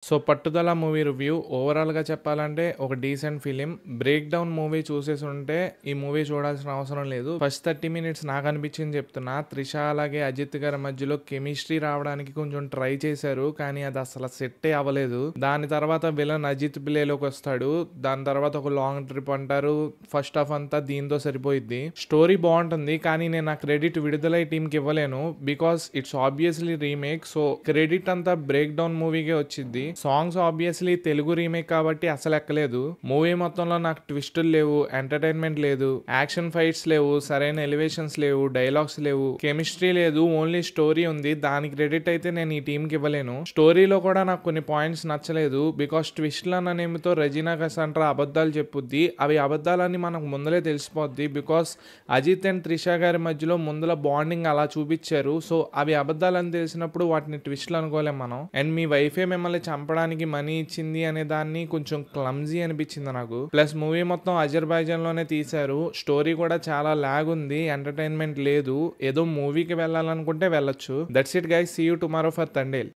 So 'పట్టుదల' movie review ఓవరాల్‌గా చెప్పాలంటే ఒక decent film. 'Break down' movie చూసేసుంటే ఈ మూవీ చూడాల్సిన అవసరం లేదు. ఫస్ట్ 30 మినిట్స్ నాకనిపించింది చెప్తున్నా. 'త్రిష' అలాగే 'అజిత్' గారి మధ్యలో కెమిస్ట్రీ రావడానికి కొంచెం ట్రై చేశారు. కానీ అది అసలు సెట్టే అవ్వలేదు. దాని తర్వాత విలన్ 'అజిత్' ప్లేలోకొస్తాడు. దాని తర్వాత ఒక లాంగ్ ట్రిప్ అంటారు. ఫస్ట్ హాఫ్ అంతా దీంతో సరిపోయిద్ది. స్టోరీ బావుంటుంది. కానీ నేను ఆ క్రెడిట్ విడుదలై టీమ్‌కి ఇవ్వలేను. Because it's obviously remake. So credit అంతా 'బ్రేక్ డౌన్' మూవీకే వచ్చిద్ది. సాంగ్స్ ఆబ్వియస్లీ తెలుగు రీమేక్ కాబట్టి అసలు ఎక్కలేదు. మూవీ మొత్తంలో నాకు ట్విస్టులు లేవు, ఎంటర్టైన్మెంట్ లేదు, యాక్షన్ ఫైట్స్ లేవు, సరైన ఎలివేషన్స్ లేవు, డైలాగ్స్ లేవు, కెమిస్ట్రీ లేదు, ఓన్లీ స్టోరీ ఉంది. దాని క్రెడిట్ అయితే నేను ఈ టీంకి ఇవ్వలేను. స్టోరీలో కూడా నాకు కొన్ని పాయింట్స్ నచ్చలేదు. బికాస్ ట్విస్ట్లు అన్న నేమ్తో రెజీనా కసాండ్రా అబద్ధాలు చెప్పుద్ది. అవి అబద్ధాలని మనకు ముందలే తెలిసిపోద్ది. బికాస్ అజిత్ అండ్ త్రిష గారి మధ్యలో ముందల బాండింగ్ అలా చూపించారు. సో అవి అబద్ధాలని తెలిసినప్పుడు వాటిని ట్విస్ట్లు అనుకోలేం మనం. అండ్ మీ వైఫే మిమ్మల్ని చంపడానికి మనీ ఇచ్చింది అనే దాన్ని కొంచెం క్లమ్జీ అనిపించింది నాకు. ప్లస్ మూవీ మొత్తం అజర్బైజాన్ లోనే తీశారు. స్టోరీ కూడా చాలా లాగ్ ఉంది, ఎంటర్టైన్మెంట్ లేదు. ఏదో మూవీకి వెళ్ళాలనుకుంటే వెళ్ళొచ్చు. That's it guys, see you tomorrow for Thandel.